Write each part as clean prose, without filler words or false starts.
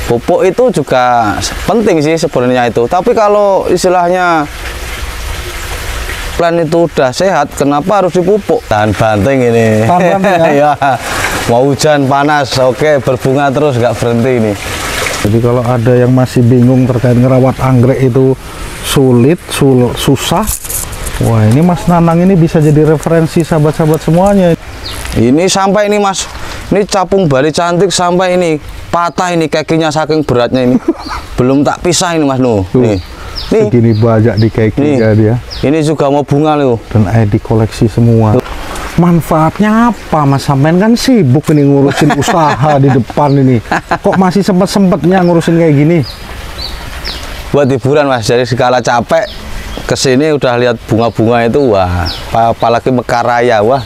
Pupuk itu juga penting sih sebenarnya itu. Tapi kalau istilahnya plant itu udah sehat, kenapa harus dipupuk? Tahan banting ini. Tahan banting ya? Ya, mau hujan panas, oke, berbunga terus nggak berhenti ini. Jadi kalau ada yang masih bingung terkait ngerawat anggrek itu sulit, susah, wah ini Mas Nanang ini bisa jadi referensi sahabat-sahabat semuanya. Ini sampai ini Mas, ini capung Bali cantik sampai ini patah ini kakinya saking beratnya ini. Belum tak pisah ini Mas Nuh. Nih. Segini banyak di kakinya dia. Ini juga mau bunga loh. Dan dikoleksi semua. Manfaatnya apa Mas? Sampean kan sibuk ini ngurusin usaha di depan ini. Kok masih sempet-sempetnya ngurusin kayak gini? Buat hiburan Mas, jadi segala capek kesini udah lihat bunga-bunga itu, wah, apalagi mekar raya, wah.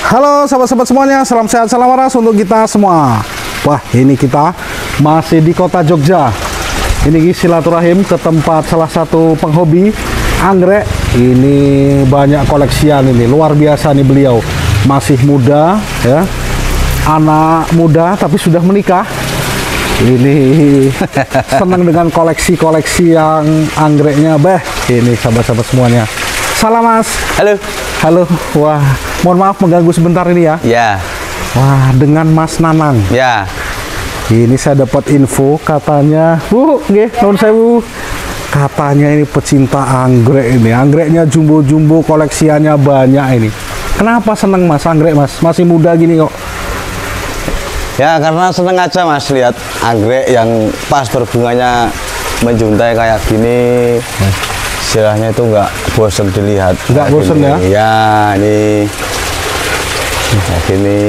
Halo sahabat-sahabat semuanya, salam sehat, salam waras untuk kita semua. Wah, ini kita masih di kota Jogja. Ini silaturahim ke tempat salah satu penghobi anggrek. Ini banyak koleksian ini, luar biasa nih beliau. Masih muda ya, anak muda tapi sudah menikah. Ini senang dengan koleksi-koleksi yang anggreknya, ini sahabat-sahabat semuanya. Salam Mas. Halo. Halo. Wah, mohon maaf mengganggu sebentar ini ya. Ya. Wah, dengan Mas Nanang. Ya. Ini saya dapat info katanya, nggih, nuwun sewu. Katanya ini pecinta anggrek ini. Anggreknya jumbo-jumbo, koleksiannya banyak ini. Kenapa seneng Mas anggrek Mas? Masih muda gini kok. Ya, karena seneng aja Mas lihat anggrek yang pas berbunganya menjuntai kayak gini. Istilahnya itu nggak bosen dilihat. Nggak bosen ya? Ya, ini kayak gini,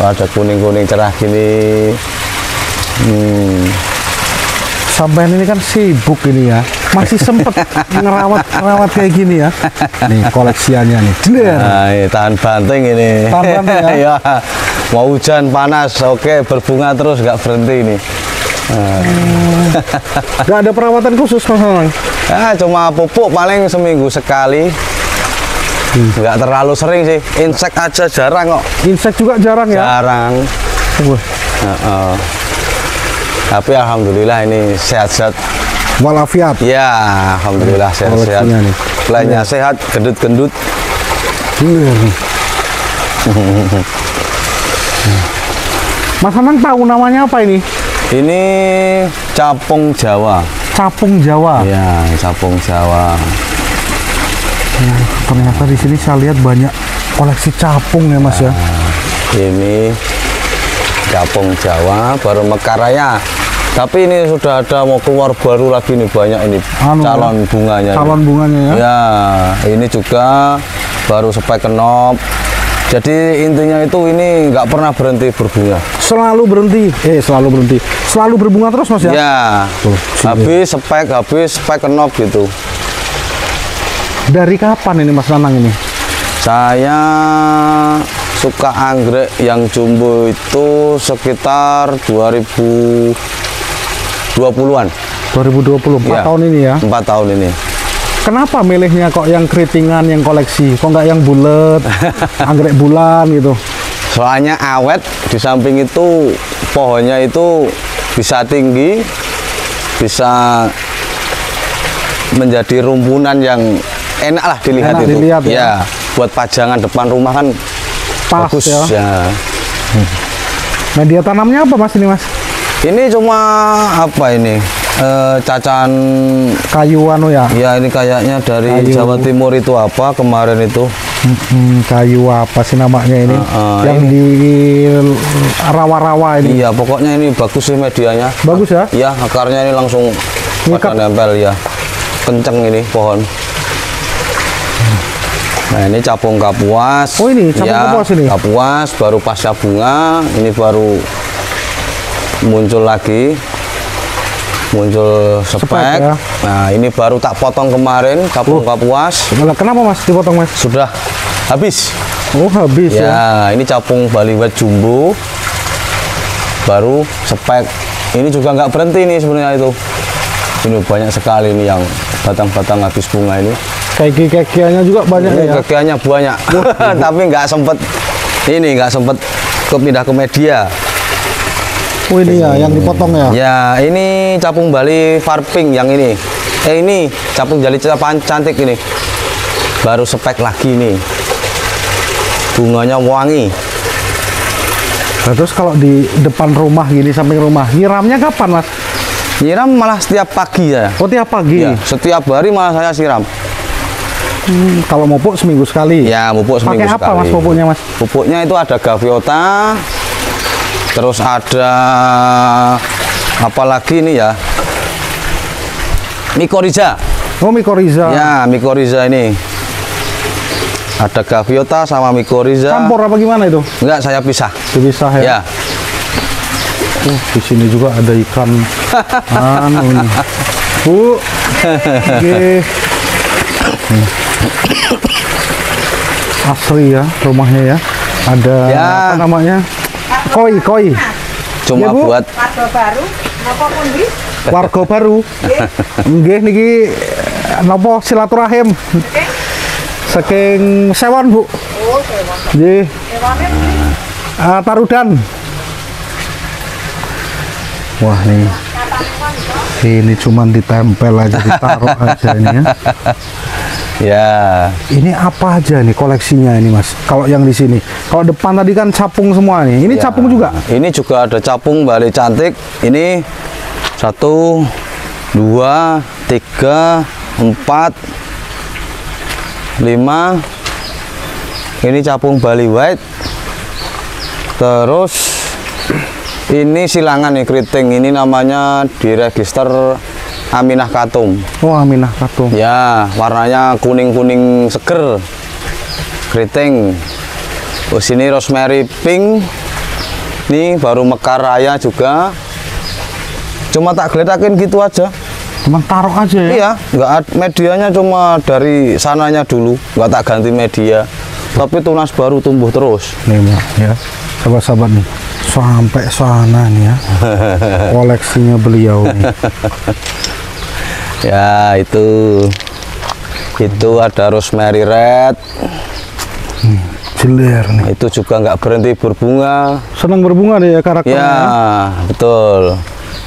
ada kuning-kuning cerah gini. Sampai ini kan sibuk ini ya, masih sempet ngerawat kayak gini ya. Nih koleksiannya nih. Nah, ini tahan banting ini. Tahan banting ya? Ya, mau hujan panas, oke, berbunga terus nggak berhenti ini. Nggak ada perawatan khusus Mas Nanang? Ya, cuma pupuk paling seminggu sekali. Nggak terlalu sering sih. Insek aja jarang kok. Insek juga jarang ya? Jarang. Tapi alhamdulillah ini sehat-sehat. Walafiat. Ya, alhamdulillah sehat-sehat. Lainnya sehat, gendut-gendut. Mas Nanang tahu namanya apa ini? Ini capung Jawa. Capung Jawa. Ya, capung Jawa. Nah, ternyata di sini saya lihat banyak koleksi capung ya Mas ya. Ini capung Jawa baru mekar raya. Tapi ini sudah ada mau keluar baru lagi nih, banyak ini calon bunganya. Calon bunganya ya. Ya, ini juga baru spek kenop. Jadi intinya itu ini nggak pernah berhenti berbunga. Selalu berhenti. Selalu berhenti. Selalu berbunga terus Mas ya? Ya. Habis spek kenop gitu. Dari kapan ini Mas Nanang ini? Saya suka anggrek yang jumbo itu sekitar 2020-an. 2020, 4 tahun ini ya? 4 tahun ini. Kenapa milihnya kok yang keritingan, yang koleksi? Kok nggak yang bulat, anggrek bulan gitu? Soalnya awet, di samping itu pohonnya itu bisa tinggi, bisa menjadi rumpunan yang enak lah dilihat. Enak itu. Dilihat, ya, buat pajangan depan rumah kan pas bagus ya. Media tanamnya apa Mas ini Mas? Ini cuma apa ini? Cacan kayu ya? Ya, ini kayaknya dari kayu. Jawa Timur itu apa kemarin itu? Kayu apa sih namanya ini? Yang ini. Di rawa-rawa ini? Iya, pokoknya ini bagus sih medianya. Bagus ya? Iya, akarnya ini langsung pada nempel ya. Kenceng ini pohon. Nah, ini capung kapuas. Oh, ini capung kapuas ini? Kapuas baru pasca bunga, ini baru muncul lagi. Muncul spek ya. Nah, ini baru tak potong kemarin capung kapuas. Kenapa Mas dipotong Mas? Sudah habis. Oh, habis ya. Ya, ini capung Bali White jumbo baru spek. Ini juga nggak berhenti nih sebenarnya itu. Ini banyak sekali nih yang batang-batang habis bunga ini. Kaki-kakiannya juga banyak ya. Kakiannya banyak. Tapi nggak sempet kepindah ke media. Oh ini ya yang dipotong ya. Ya, ini capung Bali Farping yang ini. Ini capung Bali cantik ini. Baru spek lagi nih. Bunganya wangi. Nah, terus kalau di depan rumah gini, samping rumah, nyiramnya kapan mas? Nyiram malah setiap pagi ya. Oh tiap pagi? Ya, setiap hari malah saya siram. Kalau pupuk seminggu sekali? Ya, pupuk seminggu sekali. Pakai apa mas pupuknya mas? Pupuknya itu ada Gaviota, terus ada apa lagi ini ya? Mycorrhiza. Oh Mycorrhiza. Ya, Mycorrhiza ini. Ada Gaviota sama Mycorrhiza. Campur apa gimana itu? Enggak, saya pisah. Dipisah ya? Ya. Di sini juga ada ikan. Anu ini. Bu. Oke. Asri ya rumahnya ya. Ada ya. Apa namanya? Koi. Cuma ya, buat warga baru, napa pundi? Warga baru. Nggih niki napa silaturahim. Saking Sewon, Bu. Oh, Sewon. Nggih. Sewone Tarudan. Wah nih. Ini cuman ditempel aja, ditaruh aja ini ya. ya. Ini apa aja nih koleksinya ini mas? Kalau yang di sini, kalau depan tadi kan capung semua nih. Ini Ya. capung juga? Ini juga ada capung Bali cantik. Ini 1, 2, 3, 4, 5. Ini capung Bali White. Terus ini silangan nih keriting. Ini namanya diregister Aminah Katum. Oh Aminah Katum. Ya, warnanya kuning-kuning seger. Keriting. Terus ini rosemary pink. Ini baru mekar raya juga. Cuma tak geletakin gitu aja. Cuma taruh aja ya? Iya, medianya cuma dari sananya dulu, nggak tak ganti media. Tapi tunas baru tumbuh terus. Nih mas ya, sahabat-sahabat nih, sampai sana nih ya, koleksinya beliau nih. Ya itu ada rosemary red. Jeler nih. Itu juga nggak berhenti berbunga. Senang berbunga deh ya karakternya. Ya, betul.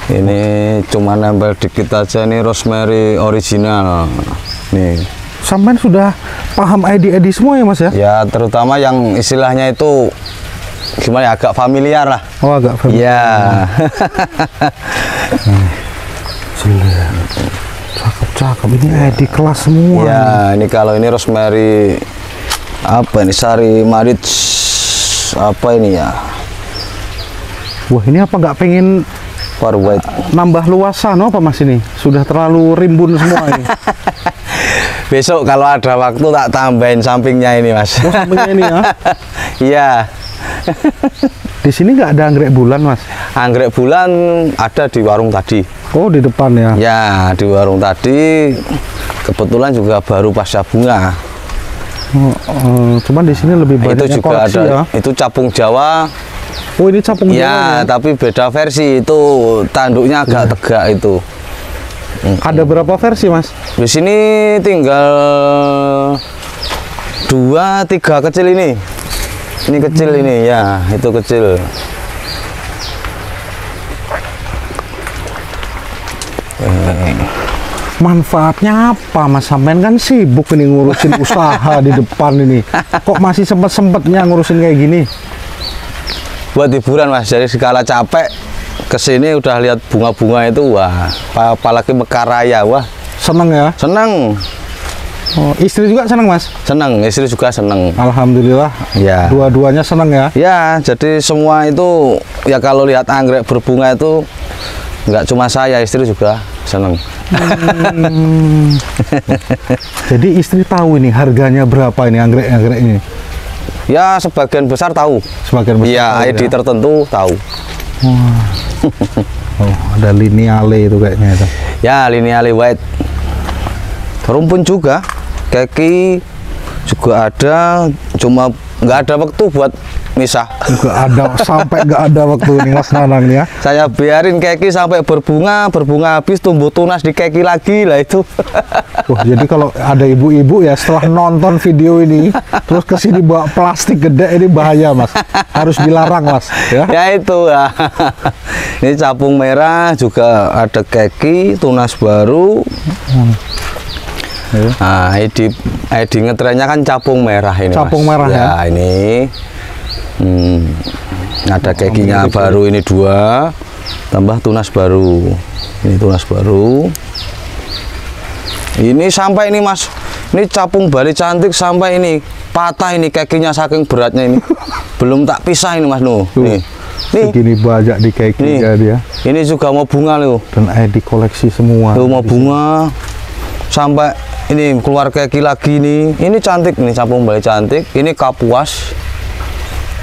Ini cuma nempel dikit aja nih rosemary original. Nih. Sampai sudah paham ID semua ya mas ya? Ya, terutama yang istilahnya itu gimana ya, agak familiar lah. Oh agak familiar. Ya. Jeler. Cakep-cakep. Ini ID kelas semua. Ya, ini kalau ini rosemary apa ini, sari marit apa ini ya? Wah ini apa nggak pengen Far white. nambah luasan apa mas ini? Sudah terlalu rimbun semua ini. Besok kalau ada waktu tak tambahin sampingnya ini mas. Oh sampingnya ini ya? Iya. Di sini nggak ada anggrek bulan mas? Anggrek bulan ada di warung tadi. Oh di depan ya? Ya, di warung tadi kebetulan juga baru pasca bunga. Cuman di sini lebih banyak Itu juga koleksi ada. ya? Itu capung Jawa. Oh ini capung Jawa Ya, ya? tapi beda versi. Itu tanduknya agak tegak itu. Ada berapa versi mas? Di sini tinggal 2, 3 kecil ini. Ini kecil ini ya, itu kecil. Manfaatnya apa mas? Sampean kan sibuk ini ngurusin usaha di depan ini. Kok masih sempet-sempetnya ngurusin kayak gini? Buat hiburan mas, jadi segala capek kesini udah lihat bunga-bunga itu, wah, apalagi mekar raya, wah, Seneng ya? seneng. Oh, istri juga seneng mas? Seneng, istri juga seneng. Alhamdulillah. Ya. Dua-duanya seneng ya? Ya, jadi semua itu ya kalau lihat anggrek berbunga itu nggak cuma saya, istri juga seneng. Jadi istri tahu ini harganya berapa ini anggrek-anggrek ini? Ya sebagian besar tahu. Sebagian besar. Iya, tahu ID ya? tertentu tahu. Oh, ada lineale itu kayaknya itu. Ya, lineale white. Rumpun juga, keki juga ada, cuma nggak ada waktu buat misah. Nggak ada, sampai nggak ada waktu ini Mas Nanang ya. Saya biarin keki sampai berbunga habis tumbuh tunas di keki lagi lah itu. Wah, jadi kalau ada ibu-ibu ya setelah nonton video ini terus kesini bawa plastik gede, ini bahaya Mas. Harus dilarang Mas ya. Ya itu ya. Ini capung merah juga ada keki tunas baru. Nah, ID ngetrennya kan capung merah ini. Capung Mas. merah ya. Ini ada kekinya baru ini 2 tambah tunas baru. Ini tunas baru. Ini sampai ini Mas. Ini capung Bali cantik sampai ini patah ini kekinya saking beratnya ini. Belum tak pisah ini Mas Nuh. Nih. Segini banyak di keki ya dia. Ini juga mau bunga loh. Dan ID koleksi semua. Tuh mau bunga sampai ini keluar keki lagi nih. Ini cantik nih capung Bali cantik. Ini kapuas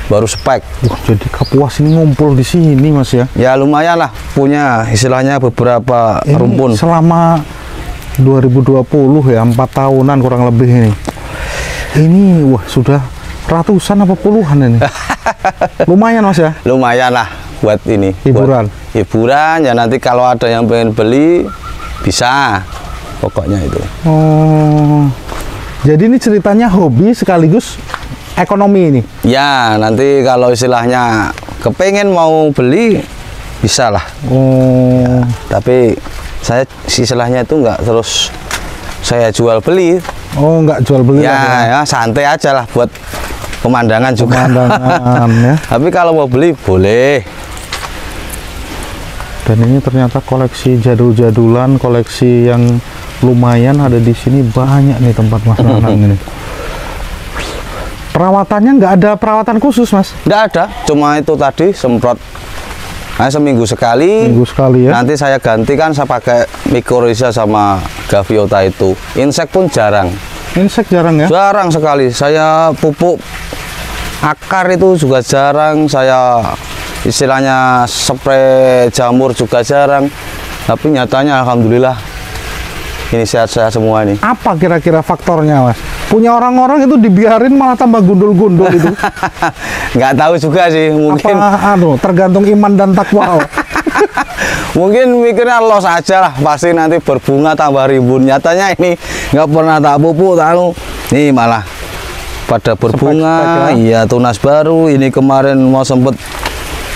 baru spek. Wah, jadi kapuas ini ngumpul di sini Mas ya. Ya lumayan lah punya istilahnya beberapa Ini rumpun. Selama 2020 ya, 4 tahunan kurang lebih ini. Ini wah sudah ratusan apa puluhan ini. Lumayan Mas ya. Lumayan lah buat ini. Hiburan. Buat hiburan ya, nanti kalau ada yang pengen beli bisa. Pokoknya itu. Oh. Jadi ini ceritanya hobi sekaligus ekonomi ini. Ya, nanti kalau istilahnya kepengen mau beli bisa lah. Oh. Tapi saya istilahnya itu enggak terus saya jual beli. Oh, nggak jual beli Ya, lah ya santai aja lah buat pemandangan juga. Pemandangan ya. Tapi kalau mau beli boleh. Dan ini ternyata koleksi jadul-jadulan, koleksi yang lumayan ada di sini, banyak nih tempat Mas Nanang ini. Perawatannya nggak ada perawatan khusus Mas? Nggak ada, cuma itu tadi semprot. Nah, seminggu sekali. Minggu sekali ya. Nanti saya gantikan, saya pakai mycorrhiza sama gaviota itu. Insek pun jarang. Insek jarang ya? Jarang sekali. Saya pupuk akar itu juga jarang. Saya istilahnya spray jamur juga jarang. Tapi nyatanya alhamdulillah ini sehat-sehat semua ini. Apa kira-kira faktornya Mas? Punya orang-orang itu dibiarin malah tambah gundul-gundul itu. Nggak tahu juga sih, mungkin Apa tergantung iman dan takwa. mungkin mikirnya los aja lah, pasti nanti berbunga tambah rimbun. Nyatanya ini nggak pernah tak pupuk, tahu nih malah pada berbunga. Spek-spek ya. Iya, tunas baru. Ini kemarin mau sempet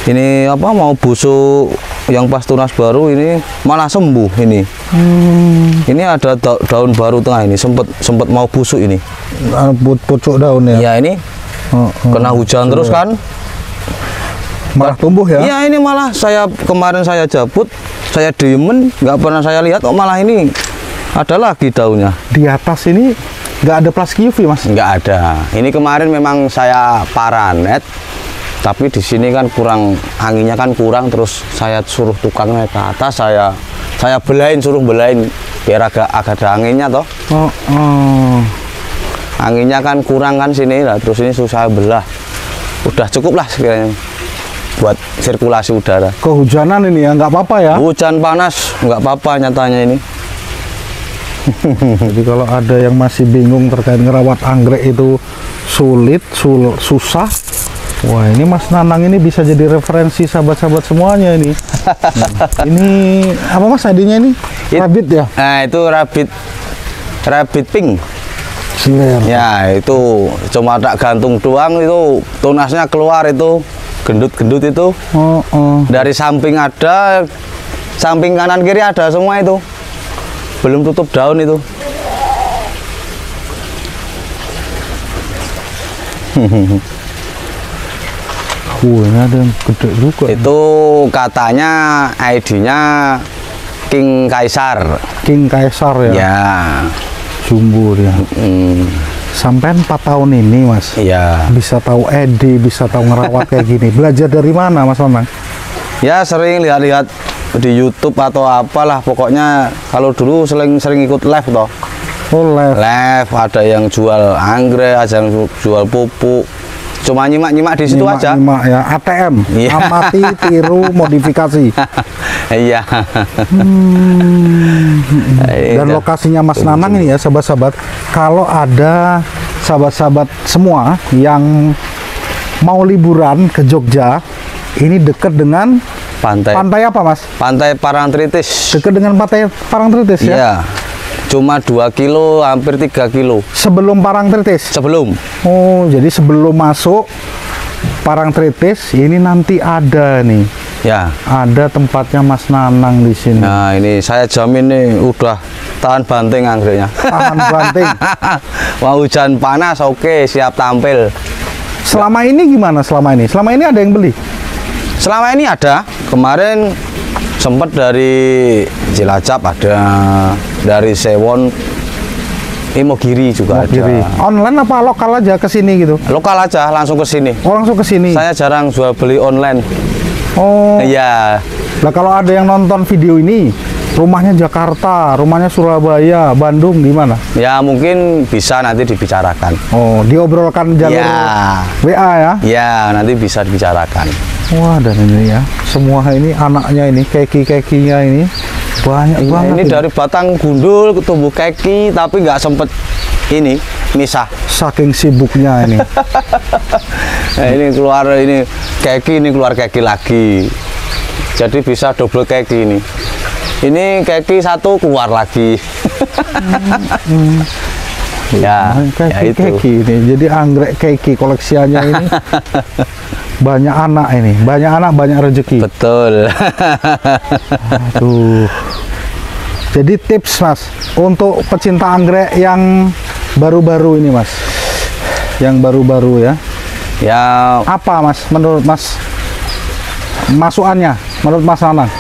ini apa mau busuk, yang pas tunas baru ini malah sembuh ini. Ini ada daun baru tengah ini, sempet mau busuk ini. Pucuk daun ya? Ya ini kena hujan terus kan. Malah tumbuh ya? Iya, ini malah kemarin saya jabut, saya diemen, nggak pernah saya lihat, oh malah ini ada lagi daunnya. Di atas ini nggak ada plastik UV Mas? Nggak ada. Ini kemarin memang saya paranet, tapi di sini kan kurang, anginnya kan kurang, terus saya suruh tukang naik ke atas, saya belain, suruh belain biar agak ada anginnya toh. Anginnya kan kurang kan sini lah, terus ini susah belah. Udah cukup lah sekiranya buat sirkulasi udara. Kehujanan ini ya nggak apa-apa ya? Hujan panas nggak apa-apa nyatanya ini. Jadi kalau ada yang masih bingung terkait ngerawat anggrek itu sulit, susah, wah ini Mas Nanang ini bisa jadi referensi sahabat-sahabat semuanya ini. Ini apa Mas ID-nya ini? Rabbit ya? Nah itu rabbit pink. Siler. Ya itu cuma tak gantung doang, itu tunasnya keluar, itu gendut-gendut itu. Dari samping ada, samping kanan kiri ada semua itu. Belum tutup daun itu. Ini ada yang gede juga. Itu katanya ID-nya King Kaisar. King Kaisar ya? Ya. Jumbo dia. Sampai 4 tahun ini Mas. Iya. Bisa tahu ID, bisa tahu ngerawat kayak gini. Belajar dari mana Mas Nanang? Ya sering lihat-lihat di YouTube atau apalah, pokoknya kalau dulu sering ikut live toh. Oh, Live ada yang jual anggrek, ada yang jual pupuk. Cuma nyimak di situ aja. Nyimak ya, ATM. Iya. Amati, tiru, modifikasi. Iya. Dan lokasinya Mas Nanang ini ya sahabat-sahabat, kalau ada sahabat-sahabat semua yang mau liburan ke Jogja, ini dekat dengan pantai apa Mas? Pantai Parangtritis. Dekat dengan pantai Parangtritis ya? Iya. Cuma 2 kilo, hampir 3 kilo. Sebelum Parangtritis? Sebelum. Oh, jadi sebelum masuk Parangtritis, ini nanti ada nih. Ya. Ada tempatnya Mas Nanang di sini. Nah, ini saya jamin nih udah tahan banting anggreknya. Tahan banting. Wah, hujan panas, oke, siap tampil. Selama ini gimana selama ini? Selama ini ada yang beli? Selama ini ada. Kemarin sempat dari Cilacap ada, dari Sewon, Imogiri juga Kiri. ada. Online apa lokal aja ke sini gitu? Lokal aja, langsung ke sini. Oh, langsung ke sini. Saya jarang jual beli online. Oh. Iya. Lah kalau ada yang nonton video ini, rumahnya Jakarta, rumahnya Surabaya, Bandung, gimana? Ya mungkin bisa nanti dibicarakan. Oh, diobrolkan jalur Ya. WA ya? Ya, nanti bisa dibicarakan. Wah, dan ini ya, semua ini anaknya ini, keki-kekinya ini banyak banget. Ini dari batang gundul ke tumbuh keki, tapi nggak sempet ini misah. Saking sibuknya ini. Nah, ini keluar ini keki, ini keluar keki lagi. Jadi bisa double keki ini. Ini keki satu keluar lagi. Ya, ya itu. Keki ini, jadi anggrek keki koleksiannya ini. Banyak anak ini, banyak anak banyak rezeki. Betul. Aduh. Jadi tips Mas untuk pecinta anggrek yang baru-baru ini Mas, yang baru-baru ya. Ya, Apa Mas menurut Mas masukannya? Menurut Mas Nanang,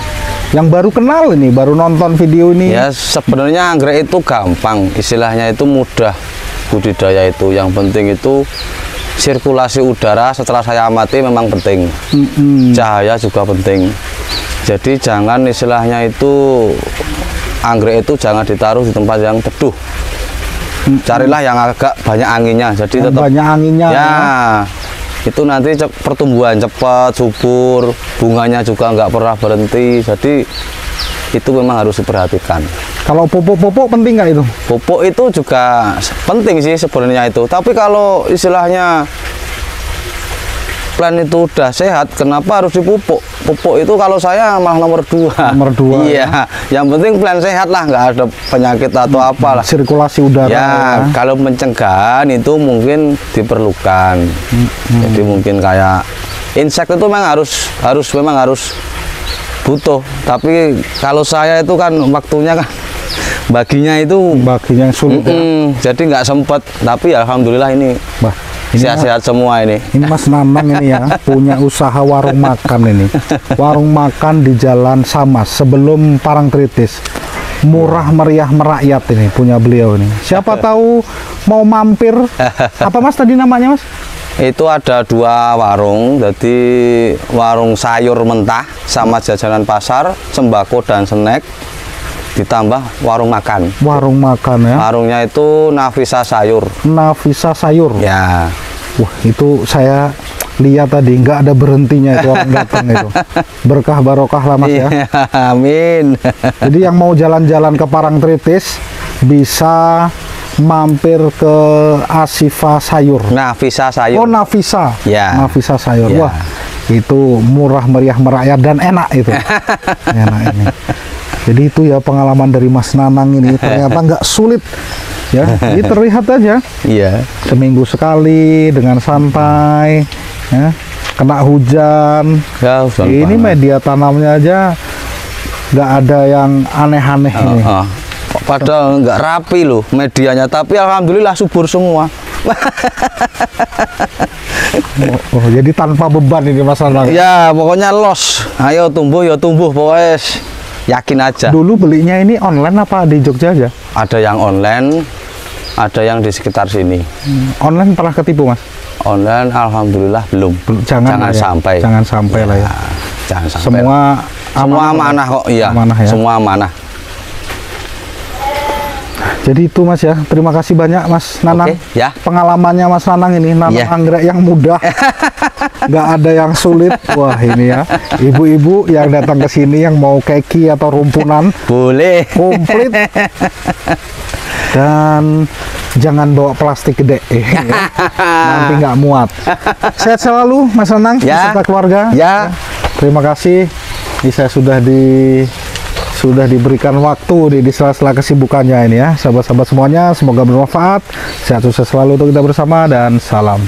yang baru kenal ini, baru nonton video ini. ya sebenarnya anggrek itu gampang, istilahnya itu mudah budidaya itu. Yang penting itu sirkulasi udara. Setelah saya amati memang penting. Cahaya juga penting. Jadi jangan istilahnya itu anggrek itu jangan ditaruh di tempat yang teduh. Carilah yang agak banyak anginnya. Jadi Yang tetap banyak anginnya. ya. Itu nanti pertumbuhan cepat, subur, bunganya juga nggak pernah berhenti. Jadi itu memang harus diperhatikan. Kalau pupuk-pupuk penting nggak itu? Pupuk itu juga penting sih sebenarnya itu. Tapi kalau istilahnya plant itu udah sehat, kenapa harus dipupuk? Pupuk itu kalau saya malah nomor 2. Nomor 2. Iya, yang penting plant sehat lah, nggak ada penyakit atau apalah. Sirkulasi udara. Ya, kalau pencegahan itu mungkin diperlukan. Jadi mungkin kayak insek itu memang harus butuh. Tapi kalau saya itu kan waktunya kan baginya itu Bagian yang sulit. Ya. jadi nggak sempet. Tapi alhamdulillah ini Bah, ini sehat-sehat semua ini. Ini Mas Nanang ini ya punya usaha warung makan ini. Warung makan di Jalan Samas sebelum Parangtritis. Murah meriah merakyat ini punya beliau ini. Siapa tahu mau mampir. Apa Mas tadi namanya Mas? Itu ada 2 warung, jadi warung sayur mentah sama jajanan pasar, sembako dan snack, ditambah warung makan. Warung makan ya. Warungnya itu Nafisa Sayur. Nafisa Sayur. Ya. Wah, itu saya lihat tadi nggak ada berhentinya itu orang datang itu. Berkah barokah lah Mas ya. Iya, amin. Jadi yang mau jalan-jalan ke Parangtritis bisa mampir ke Asifa Sayur. Nafisa Sayur. Oh, Nafisa. Ya. Nafisa Sayur. Ya. Wah, itu murah meriah merakyat dan enak itu. Enak ini. Jadi itu ya pengalaman dari Mas Nanang ini, ternyata nggak sulit ya. Ini terlihat aja. Iya. Seminggu sekali dengan santai ya. Kena hujan. Ya, hujan Ini panas. media tanamnya aja nggak ada yang aneh-aneh ini. Padahal nggak rapi loh medianya, tapi alhamdulillah subur semua. Oh, jadi tanpa beban ini Mas Nanang. Ya, pokoknya los. Ayo tumbuh ya tumbuh, pokoknya yakin aja. Dulu belinya ini online apa di Jogja aja? Ada yang online, ada yang di sekitar sini. Online pernah ketipu Mas? Online alhamdulillah belum. Jangan lah ya. sampai. Jangan sampai lah ya. Jangan sampai. Semua Semua amanah kok, iya. Amanah ya. Semua amanah. Jadi itu Mas ya, terima kasih banyak Mas Nanang. Oke, ya. Pengalamannya Mas Nanang ini, nanam Ya. anggrek yang mudah, nggak ada yang sulit. Wah ini ya, ibu-ibu yang datang ke sini yang mau keki atau rumpunan, Boleh. komplit. Dan jangan bawa plastik gede, ya. Nanti nggak muat. Sehat selalu Mas Nanang, Ya. beserta keluarga. Ya. Terima kasih. Ini saya sudah diberikan waktu di sela-sela kesibukannya ini ya, sahabat-sahabat semuanya. Semoga bermanfaat. Sehat sukses selalu untuk kita bersama dan salam.